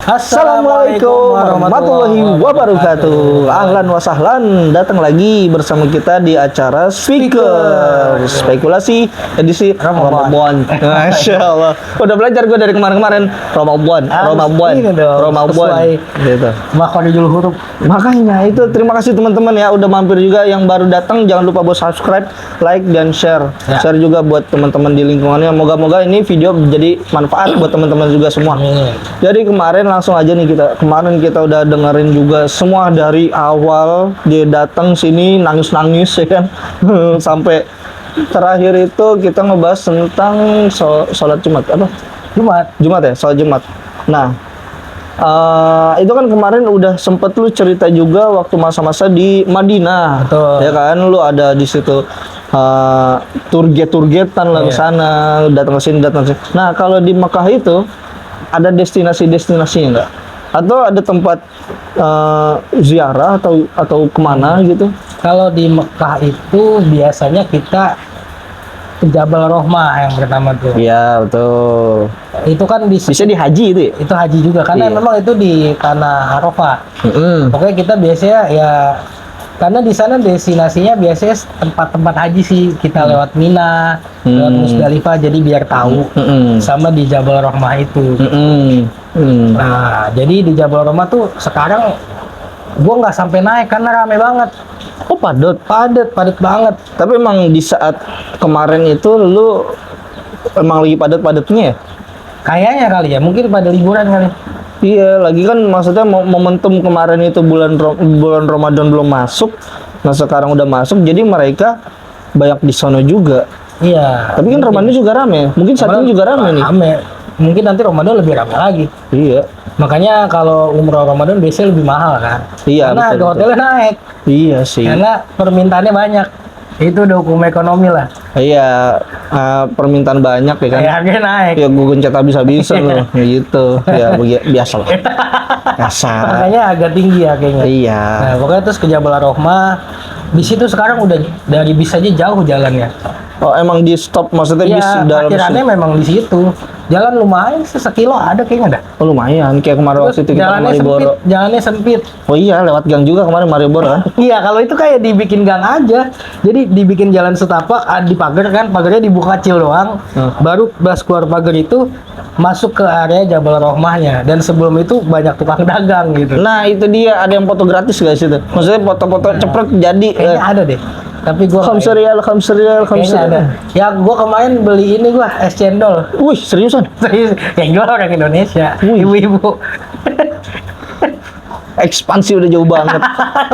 Assalamualaikum warahmatullahi wabarakatuh. Ahlan wa sahlan, datang lagi bersama kita di acara Speaker Spekulasi edisi Ramadan. Masya Allah, udah belajar gue dari kemarin-kemarin. Ramadan gitu. Makharijul huruf. Makanya itu, terima kasih teman-teman ya udah mampir juga. Yang baru datang jangan lupa buat subscribe, like dan share. Share juga buat teman-teman di lingkungannya. Moga-moga ini video jadi manfaat buat teman-teman juga semua. Jadi kemarin langsung aja nih, kemarin kita udah dengerin juga semua dari awal dia datang sini nangis-nangis ya kan sampai terakhir itu kita ngebahas tentang sholat Jumat apa? Jumat ya, sholat Jumat. Nah, itu kan kemarin udah sempet lu cerita juga waktu masa-masa di Madinah. Betul. Ya kan, lu ada di situ turget-turgetan lah ke sana, datang ke sini. Nah, kalau di Mekah itu ada destinasi-destinasinya enggak? Atau ada tempat ziarah atau kemana gitu? Kalau di Mekah itu biasanya kita ke Jabal Rahmah yang pertama tuh. Iya, betul. Itu kan Bisa di haji itu ya? itu haji juga karena memang itu di tanah Arafah. Pokoknya kita biasanya ya karena di sana destinasinya biasanya tempat-tempat haji sih, kita lewat Mina, lewat Musdalifah, jadi biar tahu. Sama di Jabal Rahmah itu. Nah, jadi di Jabal Rahmah tuh sekarang gua nggak sampai naik karena rame banget. Oh, padat banget. Tapi emang di saat kemarin itu lu emang lagi padat-padatnya ya? Kayaknya kali ya, mungkin pada liburan kali. Iya, lagi kan maksudnya momentum kemarin itu bulan Ramadan belum masuk. Nah, sekarang udah masuk, jadi mereka banyak di sono juga. Iya. Tapi kan Ramadan juga rame. Mungkin saat ini juga rame nih. Rame. Mungkin nanti Ramadan lebih rame lagi. Iya. Makanya kalau umroh Ramadan biasanya lebih mahal kan? Iya, karena harga hotelnya naik. Iya sih. Karena permintaannya banyak. Itu udah hukum ekonomi lah. Iya, permintaan banyak ya kan. Harganya naik. Ya gue gencet habis-habisan loh, gitu. Ya biasa lah. Biasa. Makanya agak tinggi ya kayaknya. Iya. Nah, pokoknya terus ke Jabal Rahmah. Di situ sekarang udah dari bis aja jauh jalannya. Oh, emang di stop maksudnya bis Iya, dalam parkirannya memang di situ. Jalan lumayan sih, sekilo ada kayaknya dah. Oh, lumayan. Kayak kemarin waktu itu kita ke jalannya Malioboro. sempit, jalannya sempit. Oh iya, lewat gang juga kemarin Malioboro kan. Iya, kalau itu kayak dibikin gang aja. Jadi dibikin jalan setapak, di pagar kan, pagarnya dibuka kecil doang. Baru pas keluar pagar itu masuk ke area Jabal Rahmahnya. Dan sebelum itu banyak tukang dagang gitu. Nah, itu dia, ada yang foto gratis guys itu. Maksudnya foto-foto ceprek jadi Kayaknya ada deh. Tapi gua Khamserial. kayaknya ada. Ya gua kemarin beli ini gua es cendol. Wih, seriusan? Serius, yang jual orang Indonesia. Ibu-ibu. Ekspansi udah jauh banget.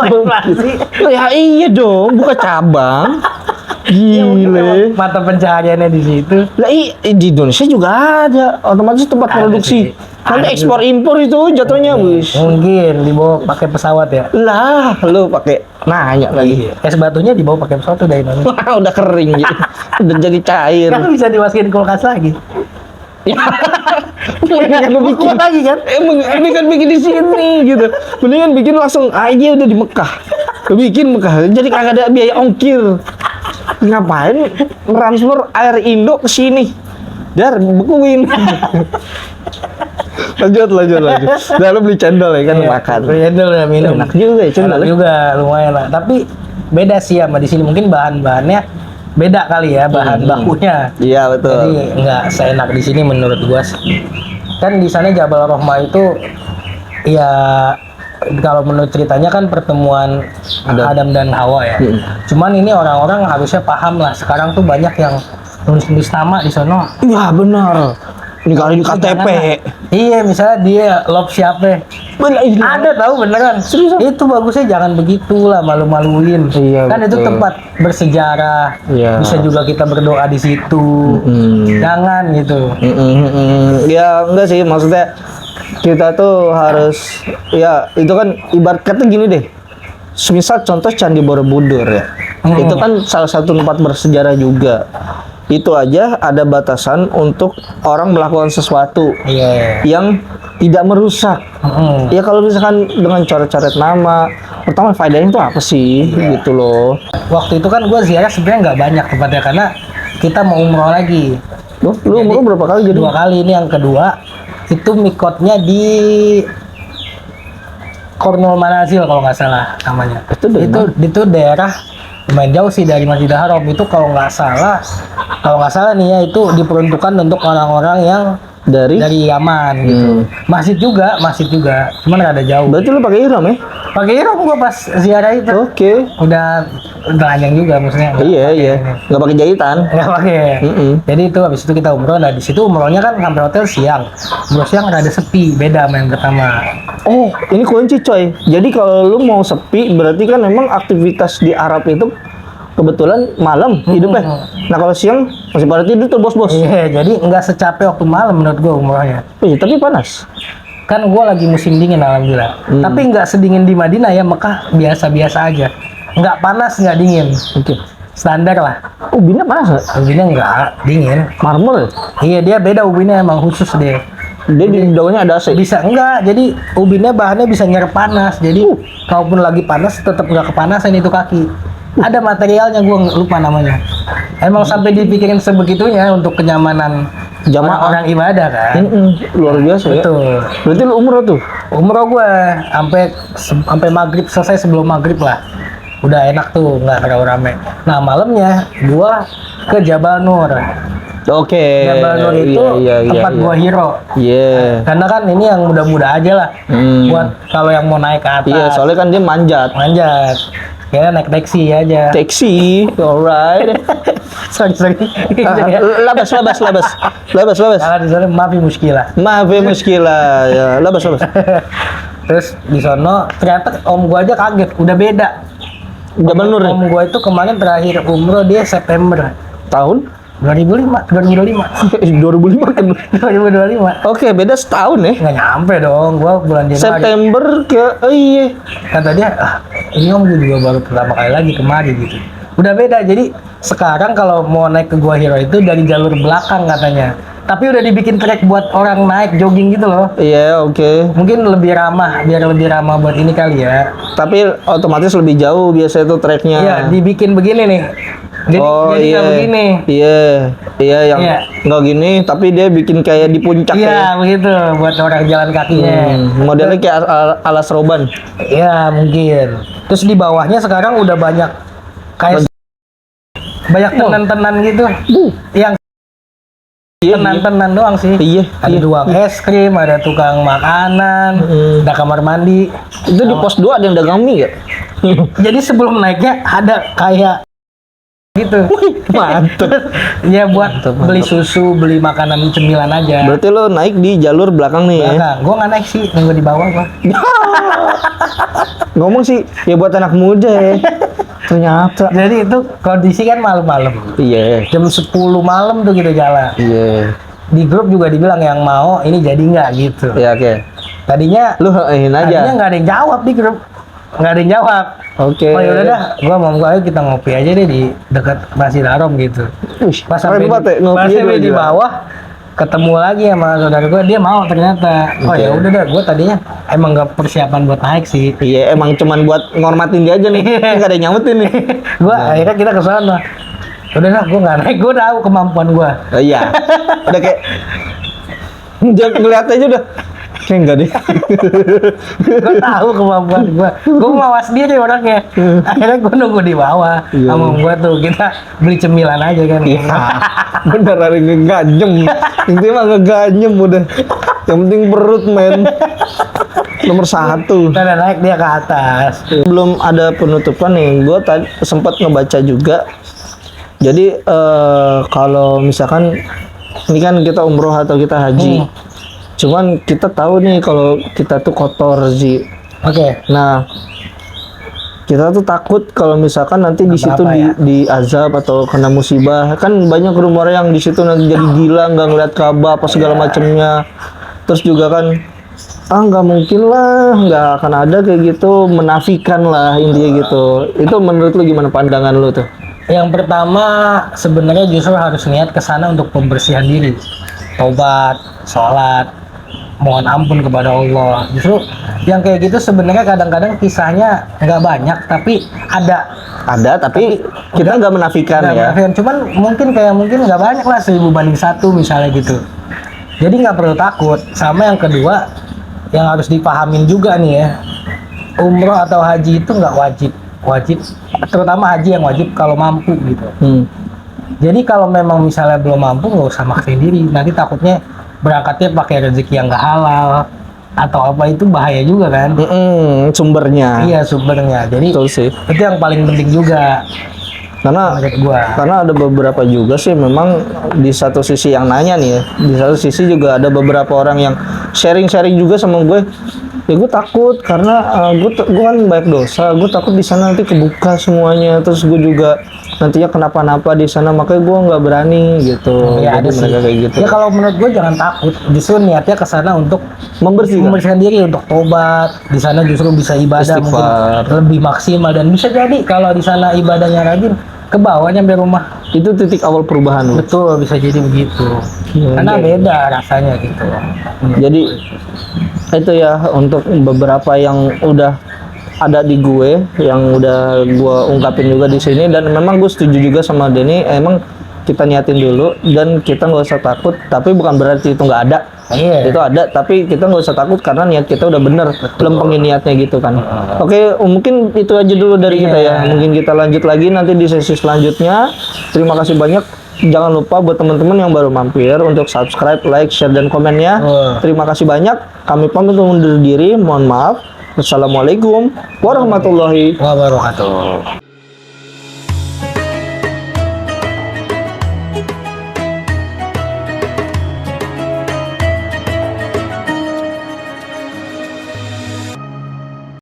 Ekspansi. Ya iya dong, buka cabang. Gile. Mata pencahariannya di situ. Lah di Indonesia juga ada, otomatis tempat produksi. Nanti ekspor impor itu jatuhnya, wis. Mungkin dibawa pakai pesawat ya. Lah, lu pakai nanya lagi. Es batunya dibawa pakai pesawat udah ini. Wah, udah kering gitu. Udah jadi cair. Kan bisa dimasukin kulkas lagi. Mendingan lu bikin lagi kan? Ini kan bikin di sini gitu. Mendingan bikin langsung aja udah di Mekah. Lu bikin Mekah, jadi kagak ada biaya ongkir. Ngapain transfer air Indo ke sini? Dar bekuin. lanjut. Nah, lu beli cendol ya kan, makan. Cendol ya minum. Enak juga ya cendol. Enak juga, lumayan lah. Tapi beda sih sama di sini. Mungkin bahan-bahannya beda kali ya, bahan bakunya. Iya, betul. Jadi nggak seenak di sini menurut gua sih. Kan di sana Jabal Rahmah itu ya kalau menurut ceritanya kan pertemuan Adam dan Hawa ya. Cuman ini orang-orang harusnya paham lah. Sekarang tuh banyak yang nulis nama di sana. Iya, benar. Ninggalin KTP. Iya, misalnya dia love siapa? Ada tahu beneran. Serius? Itu bagusnya jangan begitu lah, malu-maluin. Iya, kan betul. itu tempat bersejarah. Iya. Bisa juga kita berdoa di situ. Jangan gitu. Ya enggak sih, maksudnya kita tuh harus ya itu kan ibarat kata gini deh. Semisal contoh Candi Borobudur ya. Itu kan salah satu tempat bersejarah juga. Itu aja ada batasan untuk orang melakukan sesuatu yang tidak merusak. Ya kalau misalkan dengan coret-coret nama, pertama faedahnya itu apa sih gitu loh. Waktu itu kan gue ziarah sebenarnya nggak banyak tempatnya karena kita mau umroh lagi. Lu umroh berapa kali jadi? 2 kali, ini yang kedua. Itu mikotnya di Kornul Manazil kalau nggak salah namanya. Itu daerah lumayan jauh sih dari Masjidil Haram. Itu kalau nggak salah nih ya, itu diperuntukkan untuk orang-orang yang dari Yaman gitu. Masjid juga, cuman rada jauh. Berarti lu pakai ihram ya? Pakai ihram gua pas ziarah itu. Oke. Udah telanjang juga maksudnya. Iya. Nggak pakai jahitan. Nggak pakai. Jadi itu habis itu kita umroh. Nah di situ umrohnya kan sampai hotel siang. Umroh siang rada sepi, beda sama yang pertama. Oh, ini kunci coy. Jadi kalau lu mau sepi, berarti kan memang aktivitas di Arab itu kebetulan malam hidupnya. Nah kalau siang masih pada tidur tuh bos-bos. Iya, jadi nggak secapek waktu malam menurut gua umrohnya. Oh, iya, tapi panas. Kan gua lagi musim dingin alhamdulillah. Tapi nggak sedingin di Madinah ya, Mekah biasa-biasa aja. Nggak panas, nggak dingin. Oke. Standar lah. Ubinnya panas nggak? Ubinnya nggak dingin. Marmer ya? Iya, dia beda ubinnya, emang khusus deh. Dia di daunnya ada AC. Bisa enggak, jadi ubinnya bahannya bisa nyerap panas. Jadi kalaupun lagi panas tetap nggak kepanasan itu kaki. Ada materialnya, gua lupa namanya. Emang sampai dipikirin sebegitunya untuk kenyamanan Jamaah. orang ibadah kan. Luar biasa ya. Betul. Berarti lu umroh tuh? Umroh gua sampai maghrib, selesai sebelum maghrib lah. Udah enak tuh, nggak terlalu rame. Nah malamnya gua ke Jabal Nur. Oke. Jabal Nur itu tempat gua hero. Iya. Karena kan ini yang muda-muda aja lah. Buat kalau yang mau naik ke atas. Iya, soalnya kan dia manjat. Kayaknya naik taksi aja. Taksi, alright. sorry. Labas. Salah di sana, maaf ya muskilah. Maaf ya muskilah. Ya, labas. Terus di sono ternyata om gua aja kaget, udah beda. Jabal Nur. Om gua itu kemarin terakhir umroh dia September Tahun? 2005. 2005 kan? 2025. Oke, beda setahun ya? Nggak nyampe dong, gua bulan Januari. September ke, iya. Kata dia, ini om gua juga baru pertama kali lagi kemari gitu. Udah beda, jadi sekarang kalau mau naik ke Gua Hiro itu dari jalur belakang katanya. Tapi udah dibikin trek buat orang naik jogging gitu loh. Iya, oke. Mungkin lebih ramah, biar lebih ramah buat ini kali ya. Tapi otomatis lebih jauh biasa itu treknya. Iya, dibikin begini nih. Jadi nggak begini. Iya yang nggak gini, tapi dia bikin kayak di puncak ya. Iya, begitu buat orang jalan kakinya. Modelnya kayak alas roban. Iya, mungkin. Terus di bawahnya sekarang udah banyak kayak banyak tenan-tenan gitu. Yang tenan-tenan doang sih. Iya. Ada tukang es krim, ada tukang makanan, ada kamar mandi. Itu di pos 2 ada yang dagang mie gak? Jadi sebelum naiknya ada kayak gitu. Mantep. Ya buat beli susu, beli makanan cemilan aja. Berarti lo naik di jalur belakang nih ya? Belakang. Gua nggak naik sih, nunggu di bawah gua. Ngomong sih, ya buat anak muda ya. Ternyata. Jadi itu kondisi kan malam-malam. Iya. Jam 10 malam tuh gitu jalan. Iya. Di grup juga dibilang yang mau ini jadi nggak gitu. Iya, oke. Tadinya Lu aja. Tadinya nggak ada yang jawab di grup. Nggak ada yang jawab. Oke. Oh yaudah dah, ayo kita ngopi aja deh di dekat Masjidil Haram gitu. Pas sampai di bawah, ketemu lagi sama saudara gue, dia mau ternyata. Oh ya udah dah, gue tadinya emang nggak persiapan buat naik sih. Iya, emang cuman buat ngormatin dia aja nih. Nggak ada yang nyautin nih. Akhirnya kita ke sana. Udah dah, gue nggak naik, gue tahu kemampuan gue. Oh, iya. Udah kayak jangan ngeliat aja udah. Kayak enggak deh. Gue tahu kemampuan gue. Gue mawas diri orangnya. Akhirnya gue nunggu di bawah. Sama gue tuh kita beli cemilan aja kan. Iya. Bener hari ngeganjem. Intinya mah ngeganjem udah. Yang penting perut men. Nomor 1. Kita naik dia ke atas. Belum ada penutupan nih. Gue tadi sempat ngebaca juga. Jadi kalau misalkan ini kan kita umroh atau kita haji. Cuman kita tahu nih kalau kita tuh kotor sih. Oke. Nah, kita tuh takut kalau misalkan nanti di situ di azab atau kena musibah. Kan banyak rumor yang di situ nanti jadi gila, nggak ngeliat Ka'bah apa segala macamnya. Terus juga kan nggak mungkin lah, nggak akan ada kayak gitu, menafikan lah intinya gitu. Itu menurut lu gimana pandangan lu tuh? Yang pertama sebenarnya justru harus niat ke sana untuk pembersihan diri, tobat, sholat, mohon ampun kepada Allah. Justru yang kayak gitu sebenarnya kadang-kadang kisahnya nggak banyak, tapi ada tapi kita nggak menafikan ya. Cuman mungkin nggak banyak lah, 1000 banding 1 misalnya gitu. Jadi nggak perlu takut. Sama yang kedua, yang harus dipahamin juga nih ya, umroh atau haji itu nggak wajib, terutama haji yang wajib kalau mampu gitu. Jadi kalau memang misalnya belum mampu, nggak usah maksain diri. Nanti takutnya berangkatnya pakai rezeki yang nggak halal atau apa, itu bahaya juga kan. Sumbernya. Iya, sumbernya. Jadi Betul sih. itu yang paling penting juga. Karena Menurut gua. ada beberapa juga sih memang di satu sisi yang nanya nih ya, di satu sisi juga ada beberapa orang yang sharing juga sama gue. Ya gue takut karena gue kan banyak dosa, gue takut di sana nanti kebuka semuanya, terus gue juga nantinya kenapa-napa di sana, makanya gue nggak berani gitu. Ya, Jadi ada sih. mereka kayak gitu. Ya kalau menurut gue jangan takut, justru niatnya ke sana untuk membersihkan diri, untuk tobat. Di sana justru bisa ibadah mungkin Istighfar. lebih maksimal, dan bisa jadi kalau di sana ibadahnya rajin, ke bawah nyampe rumah. Itu titik awal perubahan loh. Betul, bisa jadi begitu. Karena beda rasanya gitu. Jadi itu ya untuk beberapa yang udah ada di gue, yang udah gue ungkapin juga di sini, dan memang gue setuju juga sama Denny. Emang kita niatin dulu dan kita nggak usah takut, tapi bukan berarti itu nggak ada. Iya. Itu ada, tapi kita nggak usah takut karena niat kita udah bener, lempengin niatnya gitu kan. Oke, mungkin itu aja dulu dari kita ya. Mungkin kita lanjut lagi nanti di sesi selanjutnya. Terima kasih banyak. Jangan lupa buat teman-teman yang baru mampir untuk subscribe, like, share, dan komennya. Terima kasih banyak. Kami pamit undur diri. Mohon maaf. Wassalamualaikum warahmatullahi Wabarakatuh.